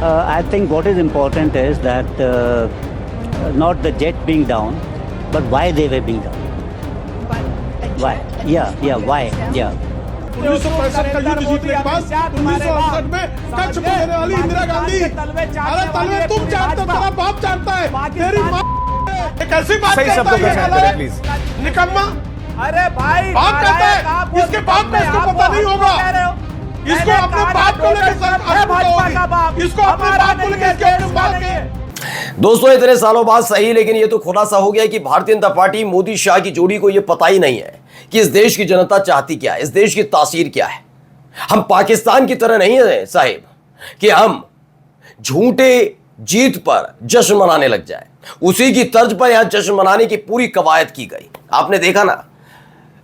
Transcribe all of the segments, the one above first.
I think what is important is that not the jet being down, but why they were being down. Why? Yeah, why? Yeah. 1965 का युद्ध जीतने के बाद 1968 में कच्छ को देने वाली इंदिरा गांधी, अरे तलवे तुम जानते हो, तेरा बाप जानता है, तेरी माँ कैसी बात करता है ये निकम्मा। अरे भाई बाप कहता है, इसके बाप को इसको पता नहीं होगा, इसको अपने बाप को लेकर इसको अपने बाप को लेकर दोस्तों इतने सालों बाद सही, लेकिन ये तो खुलासा हो गया कि भारतीय जनता पार्टी मोदी शाह की जोड़ी को ये पता ही नहीं है कि इस देश की जनता चाहती क्या है, इस देश की तासीर क्या है। हम पाकिस्तान की तरह नहीं है साहिब कि हम झूठे जीत पर जश्न मनाने लग जाए। उसी की तर्ज पर यहां जश्न मनाने की पूरी कवायद की गई। आपने देखा ना,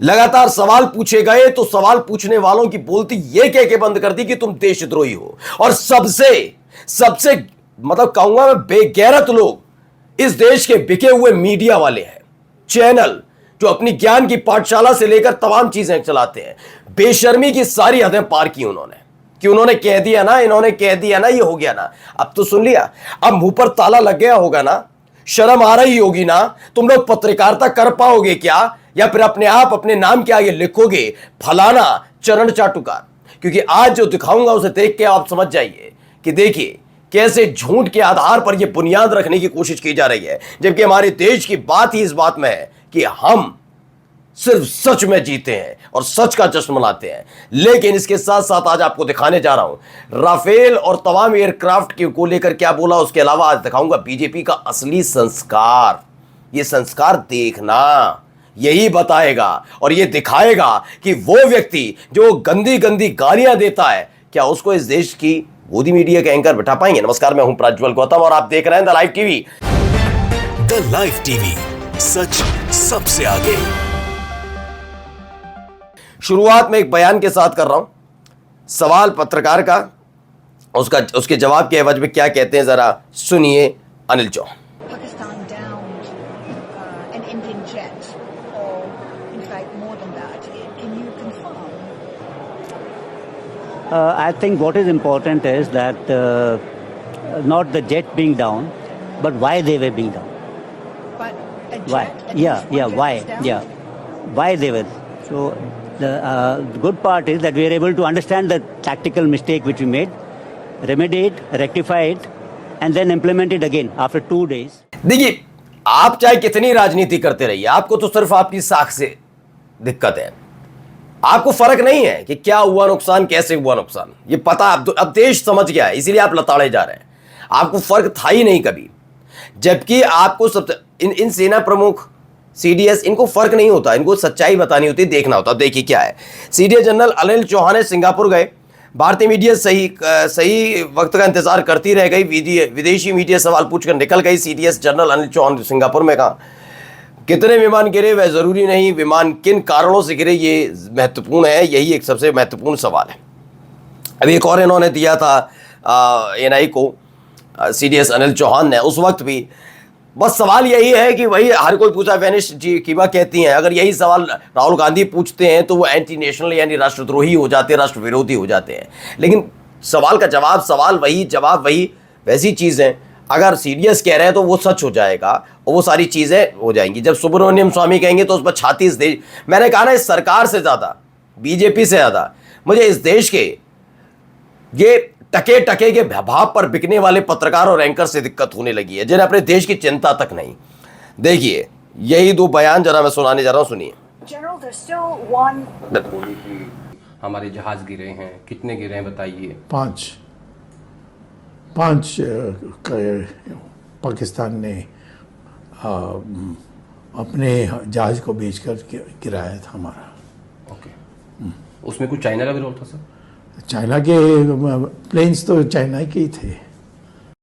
लगातार सवाल पूछे गए तो सवाल पूछने वालों की बोलती ये कह के बंद कर दी कि तुम देशद्रोही हो। और सबसे मतलब कहूंगा मैं, बेगैरत लोग इस देश के बिके हुए मीडिया वाले हैं, चैनल जो अपनी ज्ञान की पाठशाला से लेकर तमाम चीजें चलाते हैं। बेशर्मी की सारी हदें पार की उन्होंने, कि उन्होंने कह दिया ना, इन्होंने कह दिया ना, ये हो गया ना, अब तो सुन लिया, अब मुंह पर ताला लग गया होगा ना, शर्म आ रही होगी ना, तुम लोग पत्रकारिता कर पाओगे क्या, या फिर अपने आप अपने नाम के आगे लिखोगे फलाना चरण चाटुकार। क्योंकि आज जो दिखाऊंगा उसे देख के आप समझ जाइए कि देखिए कैसे झूठ के आधार पर यह बुनियाद रखने की कोशिश की जा रही है, जबकि हमारे देश की बात ही इस बात में है कि हम सिर्फ सच में जीते हैं और सच का जश्न मनाते हैं। लेकिन इसके साथ साथ आज आपको दिखाने जा रहा हूं राफेल और तमाम एयरक्राफ्ट को लेकर क्या बोला, उसके अलावा आज दिखाऊंगा बीजेपी का असली संस्कार। यह संस्कार देखना, यही बताएगा और यह दिखाएगा कि वो व्यक्ति जो गंदी गंदी गालियां देता है, क्या उसको इस देश की गोदी मीडिया के एंकर बिठा पाएंगे। नमस्कार, मैं हूं प्रज्वल गौतम और आप देख रहे हैं the live TV. The live TV, सच सबसे आगे। शुरुआत में एक बयान के साथ कर रहा हूं, सवाल पत्रकार का, उसके जवाब के एवज में क्या कहते हैं जरा सुनिए Anil Chauhan. Pakistan downed an Indian jet, or in fact more than that. Can you confirm? I think what is important is that not the jet being down, but why they were being down. But a jet, Why? at least one Why? jet is down? Yeah, why they were. So the good part is that we are able to understand the tactical mistake which we made, remedy it, rectify it, and then implement it again after 2 days. देखिए, आप चाहे कितनी राजनीति करते रहिए, आपको तो सिर्फ आपकी साख से दिक्कत है। आपको फर्क नहीं है कि क्या हुआ नुकसान, कैसे हुआ नुकसान, ये पता अब देश समझ गया है, इसीलिए आप लताड़े जा रहे हैं। आपको फर्क था ही नहीं कभी, जबकि आपको इन सेना प्रमुख सीडीएस, इनको फर्क नहीं होता, इनको सच्चाई बतानी होती, देखना होता। देखिए क्या है, CDS general Anil Chauhan Singapore गए। भारतीय मीडिया सही वक्त का इंतजार करती रह गई, विदेशी मीडिया सवाल पूछकर निकल गई। CDS general Anil Chauhan Singapore में कहा कितने विमान गिरे वह जरूरी नहीं, विमान किन कारणों से गिरे ये महत्वपूर्ण है, यही एक सबसे महत्वपूर्ण सवाल है। अभी एक और इन्होंने दिया था एनआई को, सीडीएस अनिल चौहान ने, उस वक्त भी बस सवाल यही है कि वही हर कोई पूछा, वेनिश जी कीबा कहती हैं अगर यही सवाल राहुल गांधी पूछते हैं तो वो एंटी नेशनल यानी राष्ट्रद्रोही हो जाते हैं, राष्ट्र विरोधी हो जाते हैं। लेकिन सवाल का जवाब सवाल वही, जवाब वही, वैसी चीज़ है। अगर सीडीएस कह रहे हैं तो वो सच हो जाएगा और वो सारी चीज़ें हो जाएंगी। जब सुब्रमण्यम स्वामी कहेंगे तो उस पर छाती इस देश, मैंने कहा ना, इस सरकार से ज़्यादा, बीजेपी से ज़्यादा मुझे इस देश के ये टके के भाव पर बिकने वाले पत्रकार और एंकर से दिक्कत होने लगी है, जिन्हें अपने देश की चिंता तक नहीं। देखिए यही 2 बयान जरा मैं सुनाने जा रहा हूं, सुनिए। हमारे जहाज गिरे हैं, कितने गिरे हैं बताइए। 5 पाकिस्तान ने अपने जहाज को बेचकर गिराया था हमारा। ओके, उसमें कुछ चाइना का भी रोल था सर? चाइना के प्लेन्स तो चाइना के ही थे।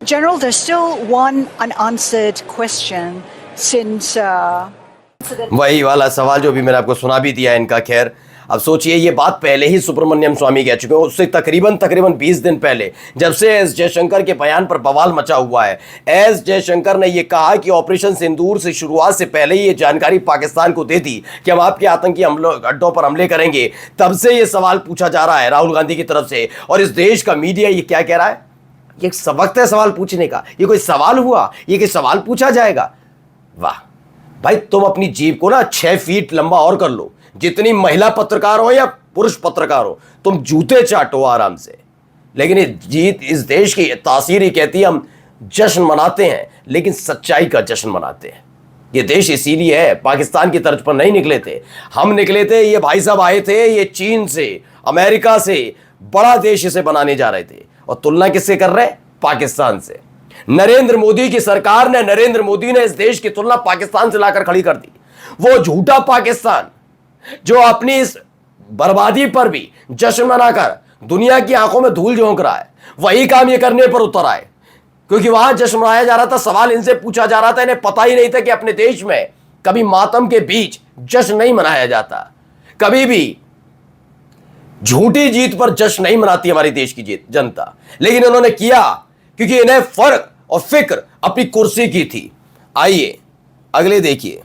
General, there's still one unanswered question since वही वाला सवाल जो भी मैंने आपको सुना भी दिया इनका। खैर अब सोचिए, ये बात पहले ही सुब्रमण्यम स्वामी कह चुके हैं, उससे तकरीबन 20 दिन पहले, जब से एस जयशंकर के बयान पर बवाल मचा हुआ है। एस जयशंकर ने यह कहा कि ऑपरेशन सिंदूर से शुरुआत से पहले ही ये जानकारी पाकिस्तान को दे दी कि हम आपके आतंकी अड्डों पर हमले करेंगे। तब से ये सवाल पूछा जा रहा है राहुल गांधी की तरफ से, और इस देश का मीडिया ये क्या कह रहा है, ये वक्त है सवाल पूछने का। ये कोई सवाल हुआ? ये कोई सवाल पूछा जाएगा? वाह भाई, तुम अपनी जीभ को ना 6 फीट लंबा और कर लो, जितनी महिला पत्रकार हो या पुरुष पत्रकार हो, तुम जूते चाटो आराम से। लेकिन ये जीत इस देश की तासीर ही कहती है हम जश्न मनाते हैं, लेकिन सच्चाई का जश्न मनाते हैं। ये देश इसीलिए है, पाकिस्तान की तर्ज पर नहीं निकले थे हम, निकले थे, ये भाई साहब आए थे, ये चीन से, अमेरिका से, बड़ा देश इसे बनाने जा रहे थे। और तुलना किससे कर रहे हैं? पाकिस्तान से। नरेंद्र मोदी की सरकार ने, नरेंद्र मोदी ने इस देश की तुलना पाकिस्तान से लाकर खड़ी कर दी। वो झूठा पाकिस्तान जो अपनी इस बर्बादी पर भी जश्न मनाकर दुनिया की आंखों में धूल झोंक रहा है, वही काम ये करने पर उतर आए। क्योंकि वहां जश्न मनाया जा रहा था, सवाल इनसे पूछा जा रहा था, इन्हें पता ही नहीं था कि अपने देश में कभी मातम के बीच जश्न नहीं मनाया जाता, कभी भी झूठी जीत पर जश्न नहीं मनाती हमारी देश की जीत जनता। लेकिन उन्होंने किया क्योंकि इन्हें फर्क और फिक्र अपनी कुर्सी की थी। आइए अगले देखिए।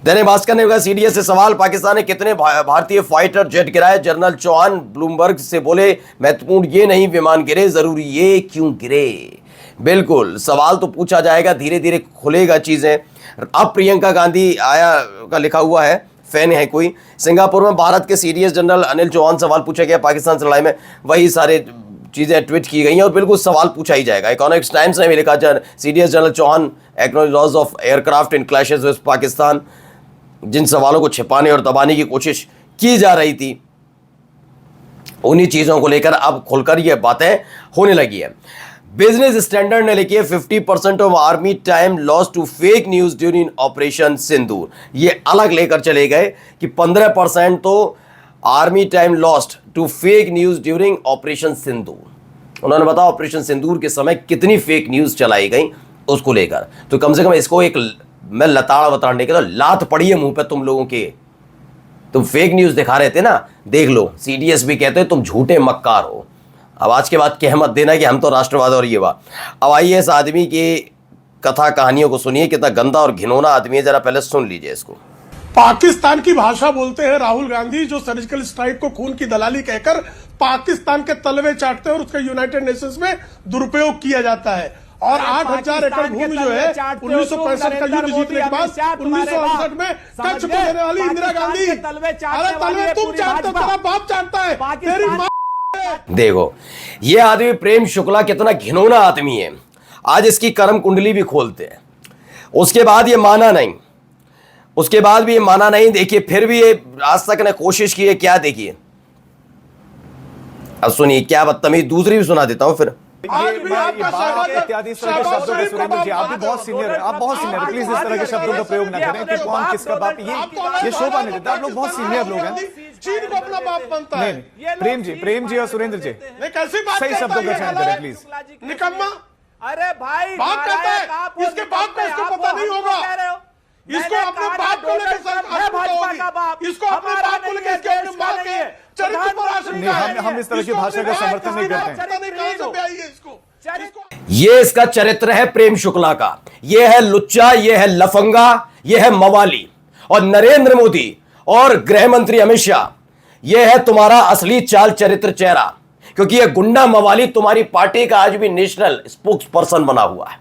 दैनिक भास्कर ने कहा सीडीएस से सवाल, पाकिस्तान ने कितने भारतीय फाइटर जेट गिराए? जनरल चौहान ब्लूमबर्ग से बोले महत्वपूर्ण ये नहीं विमान गिरे, जरूरी ये क्यों गिरे। बिल्कुल सवाल तो पूछा जाएगा, धीरे धीरे खुलेगा चीजें। अब प्रियंका गांधी आया का लिखा हुआ है, फैन है कोई। सिंगापुर में भारत के सीडीएस जनरल अनिल चौहान सवाल पूछा गया पाकिस्तान से लड़ाई में, वही सारे चीजें ट्वीट की गई हैं और बिल्कुल सवाल पूछा ही जाएगा। इकोनॉमिक्स टाइम्स ने भी लिखा CDS General Chauhan acknowledge loss of aircraft in clashes with Pakistan. जिन सवालों को छिपाने और दबाने की कोशिश की जा रही थी, उन्हीं चीजों को लेकर अब खुलकर ये बातें होने लगी है। बिजनेस स्टैंडर्ड ने लिखी है 50% of army time loss to fake news during operation Sindoor. ये अलग लेकर चले गए कि 15% तो army time lost to fake news during operation Sindoor. उन्होंने बताया ऑपरेशन सिंदूर के समय कितनी फेक न्यूज चलाई गई उसको लेकर। तो कम से कम इसको एक मैं लताड़ा वताड़ने के तो लात पड़ी है मुंह पे तुम लोगों के। तुम फेक न्यूज दिखा रहे थे ना, देख लो। सीडीएस भी कहते हैं तुम झूठे मक्कार हो। अब आज के बाद कह मत देना कि हम तो राष्ट्रवाद और ये बात। अब आइए इस आदमी की कथा कहानियों को सुनिए, कितना गंदा और घिनौना आदमी है, जरा पहले सुन लीजिए इसको। पाकिस्तान की भाषा बोलते हैं राहुल गांधी, जो सर्जिकल स्ट्राइक को खून की दलाली कहकर पाकिस्तान के तलवे चाटते हैं और उसका यूनाइटेड नेशंस में दुरुपयोग किया जाता है। और 8,000 एकड़ भूमि जो है 1965 का युद्ध जीतने के बाद 1968 में कच्छ को देने वाली इंदिरा गांधी, अरे तलवे तुम चाटते हो, तेरा बाप चाटता है, तेरी मां। देखो ये आदमी प्रेम शुक्ला कितना घिनौना आदमी है। आज इसकी कर्म कुंडली भी खोलते हैं, उसके बाद ये माना नहीं, उसके बाद भी ये माना नहीं। देखिए फिर भी ये आज तक ने कोशिश की है क्या, देखिए अब सुनिए क्या बदतमीज। दूसरी भी सुना देता हूं फिर। आज भी आपका इत्यादि इस तरह के शब्दों के सुरेंद्र जी, आप भी बहुत सीनियर है, आप बहुत सीनियर है, प्लीज इस तरह के शब्दों का प्रयोग न करें कि कौन किसका बाप, ये शोभा नहीं देता। आप लोग बहुत सीनियर लोग हैं। चीन को अपना बाप बनता है। प्रेम जी और सुरेंद्र जी कैसी बात सही शब्दों का चयन करें प्लीज। निकम्मा अरे भाई बाप कहता है, इसके बाप को इसको पता नहीं होगा। इसको अपने बाप को लेकर इसको अपने बाप को लेकर इसके अपने बाप के चरित्र पर आशंका है। हम इस तरह की भाषा का समर्थन नहीं करते। ये इसका चरित्र है प्रेम शुक्ला का। ये है लुच्चा, ये है लफंगा, ये है मवाली। और नरेंद्र मोदी और गृह मंत्री अमित शाह, ये है तुम्हारा असली चाल चरित्र चेहरा। क्योंकि ये गुंडा मवाली तुम्हारी पार्टी का आज भी नेशनल स्पोक्स पर्सन बना हुआ है।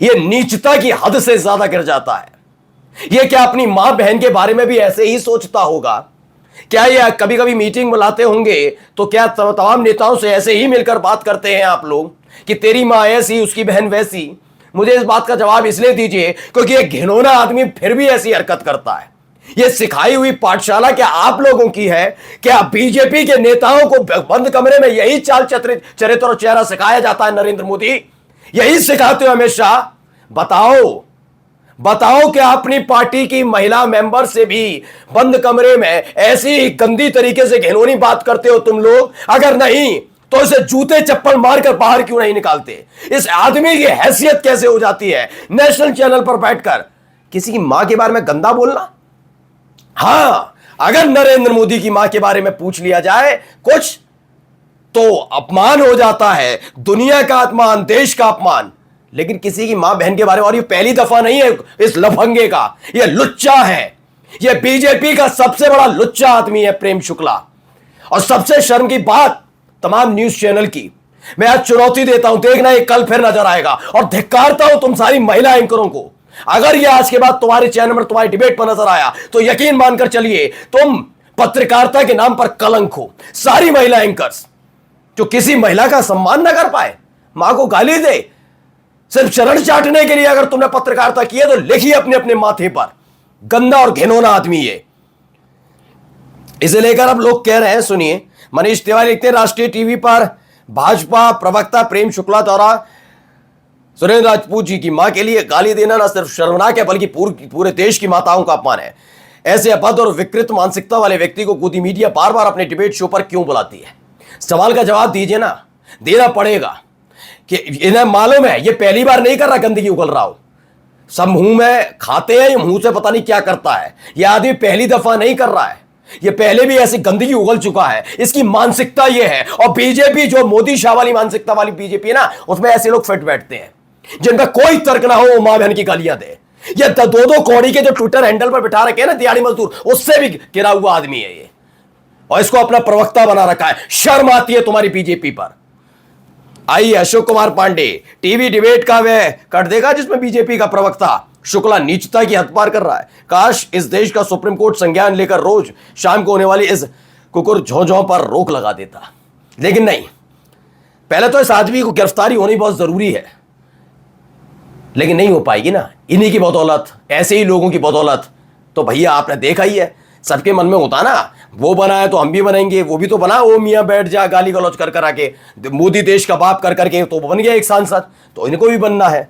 ये नीचता की हद से ज्यादा गिर जाता है। ये क्या अपनी मां बहन के बारे में भी ऐसे ही सोचता होगा? क्या ये कभी कभी मीटिंग बुलाते होंगे तो क्या तमाम नेताओं से ऐसे ही मिलकर बात करते हैं आप लोग कि तेरी मां ऐसी, उसकी बहन वैसी? मुझे इस बात का जवाब इसलिए दीजिए क्योंकि ये घिनौना आदमी फिर भी ऐसी हरकत करता है। ये सिखाई हुई पाठशाला क्या आप लोगों की है? क्या बीजेपी के नेताओं को बंद कमरे में यही चाल चरित्र और चेहरा सिखाया जाता है? नरेंद्र मोदी यही सिखाते हो अमित शाह? बताओ क्या अपनी पार्टी की महिला मेंबर से भी बंद कमरे में ऐसी ही गंदी तरीके से घिनौनी बात करते हो तुम लोग? अगर नहीं तो इसे जूते चप्पल मारकर बाहर क्यों नहीं निकालते? इस आदमी की हैसियत कैसे हो जाती है नेशनल चैनल पर बैठकर किसी की मां के बारे में गंदा बोलना? हां, अगर नरेंद्र मोदी की मां के बारे में पूछ लिया जाए कुछ तो अपमान हो जाता है, दुनिया का अपमान, देश का अपमान। लेकिन किसी की मां बहन के बारे में, और ये पहली दफा नहीं है इस लफंगे का, ये लुच्चा है, ये बीजेपी का सबसे बड़ा लुच्चा आदमी है प्रेम शुक्ला। और सबसे शर्म की बात तमाम न्यूज चैनल की मैं आज चुनौती देता हूं, देखना ये कल फिर नजर आएगा। और धिक्कारता हूं तुम सारी महिला एंकरों को। अगर ये आज के बाद तुम्हारे चैनल में तुम्हारी डिबेट पर नजर आया तो यकीन मानकर चलिए तुम पत्रकारिता के नाम पर कलंक हो। सारी महिला एंकर्स जो किसी महिला का सम्मान ना कर पाए, मां को गाली दे, सिर्फ चरण चाटने के लिए अगर तुमने पत्रकारिता की है तो लिखिए अपने अपने माथे पर। गंदा और घिनौना आदमी है। इसे लेकर अब लोग कह रहे हैं, सुनिए, मनीष तिवारी लिखते हैं राष्ट्रीय टीवी पर भाजपा प्रवक्ता प्रेम शुक्ला द्वारा सुरेंद्र राजपूत जी की मां के लिए गाली देना न सिर्फ शर्मनाक है बल्कि पूरे देश की माताओं का अपमान है। ऐसे अपद और विकृत मानसिकता वाले व्यक्ति को गोदी मीडिया बार बार अपने डिबेट शो पर क्यों बुलाती है? सवाल का जवाब दीजिए ना, देना पड़ेगा। कि इन्हें मालूम है ये पहली बार नहीं कर रहा गंदगी उगल रहा हो, सब मुंह में खाते हैं, ये मुंह से पता नहीं क्या करता है। ये आदमी पहली दफा नहीं कर रहा है, ये पहले भी ऐसी गंदगी उगल चुका है। इसकी मानसिकता ये है। और बीजेपी जो मोदी शाह वाली मानसिकता वाली बीजेपी है ना, उसमें ऐसे लोग फिट बैठते हैं जिनका कोई तर्क ना हो, वो मां बहन की गालियां दे। ये दो कौड़ी के जो ट्विटर हैंडल पर बिठा रखे हैं ना दिहाड़ी मजदूर, उससे भी गिरा हुआ आदमी है ये, और इसको अपना प्रवक्ता बना रखा है। शर्म आती है तुम्हारी बीजेपी पर। आइए अशोक कुमार पांडे टीवी डिबेट का वह कट देगा जिसमें बीजेपी का प्रवक्ता शुक्ला नीचता की हद पार कर रहा है। काश इस देश का सुप्रीम कोर्ट संज्ञान लेकर रोज शाम को होने वाली इस कुकुर झोंझों पर रोक लगा देता, लेकिन नहीं। पहले तो इस आदमी को गिरफ्तारी होनी बहुत जरूरी है, लेकिन नहीं हो पाएगी ना। इन्हीं की बदौलत, ऐसे ही लोगों की बदौलत। तो भैया आपने देखा ही है, सबके मन में होता ना, वो बना है तो हम भी बनेंगे, वो भी तो बना, वो मियां बैठ जा गाली गलौज कर कर आके, मोदी देश का बाप कर करके तो बन गया एक सांसद, तो इनको भी बनना है।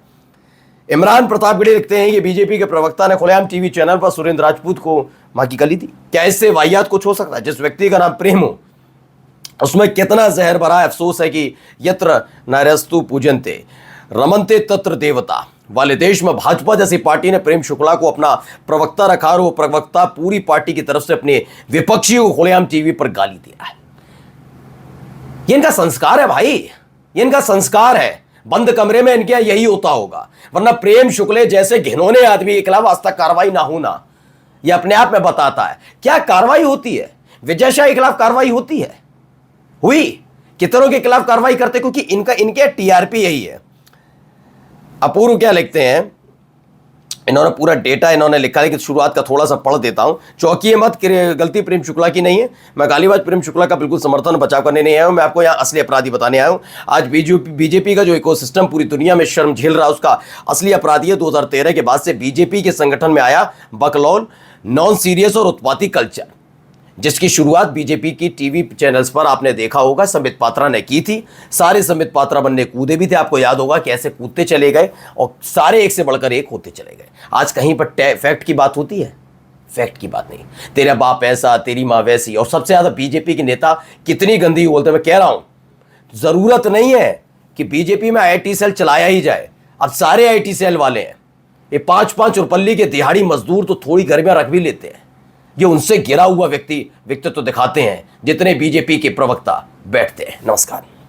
इमरान प्रतापगढ़ी लिखते हैं कि बीजेपी के प्रवक्ता ने खुलेआम टीवी चैनल पर सुरेंद्र राजपूत को मां की गाली दी। क्या इससे वाहियात कुछ हो सकता है? जिस व्यक्ति का नाम प्रेम हो उसमें कितना जहर भरा है। अफसोस है कि यत्र नारस्तु पूजनते रमनते तत्र देवता वाले देश में भाजपा जैसी पार्टी ने प्रेम शुक्ला को अपना प्रवक्ता रखा और वो प्रवक्ता पूरी पार्टी की तरफ से अपने विपक्षियों को खुलेआम टीवी पर गाली दिया है। ये इनका संस्कार है भाई, ये इनका संस्कार है। बंद कमरे में इनके यही होता होगा, वरना प्रेम शुक्ले जैसे घिनौने आदमी के खिलाफ आज तक कार्रवाई ना होना यह अपने आप में बताता है। क्या कार्रवाई होती है? विजय शाह के खिलाफ कार्रवाई होती है? हुई? कितनों के खिलाफ कार्रवाई करते? क्योंकि इनके टीआरपी यही है। अपूर्व क्या लिखते हैं, इन्होंने पूरा डेटा इन्होंने लिखा है कि शुरुआत का थोड़ा सा पढ़ देता हूं। चौंकिए मत, गलती प्रेम शुक्ला की नहीं है। मैं गालीबाज प्रेम शुक्ला का बिल्कुल समर्थन बचाव करने नहीं आया हूं। मैं आपको यहां असली अपराधी बताने आया हूं। आज बीजेपी का जो इकोसिस्टम पूरी दुनिया में शर्म झेल रहा है, उसका असली अपराधी है 2013 के बाद से बीजेपी के संगठन में आया बकलौल, नॉन सीरियस और उत्पाती कल्चर, जिसकी शुरुआत बीजेपी की टीवी चैनल्स पर आपने देखा होगा संबित पात्रा ने की थी। सारे संबित पात्रा बनने कूदे भी थे, आपको याद होगा कैसे कूदते चले गए और सारे एक से बढ़कर एक होते चले गए। आज कहीं पर फैक्ट की बात होती है? फैक्ट की बात नहीं। तेरा बाप ऐसा, तेरी माँ वैसी। और सबसे ज्यादा बीजेपी के नेता कितनी गंदी बोलते हैं। मैं कह रहा हूं जरूरत नहीं है कि बीजेपी में आईटी सेल चलाया ही जाए। अब सारे आईटी सेल वाले हैं। ये 5-5 रुपल्ली के दिहाड़ी मजदूर तो थोड़ी गर्मियां रख भी लेते हैं। ये उनसे गिरा हुआ व्यक्तित्व दिखाते हैं जितने बीजेपी के प्रवक्ता बैठते हैं। नमस्कार।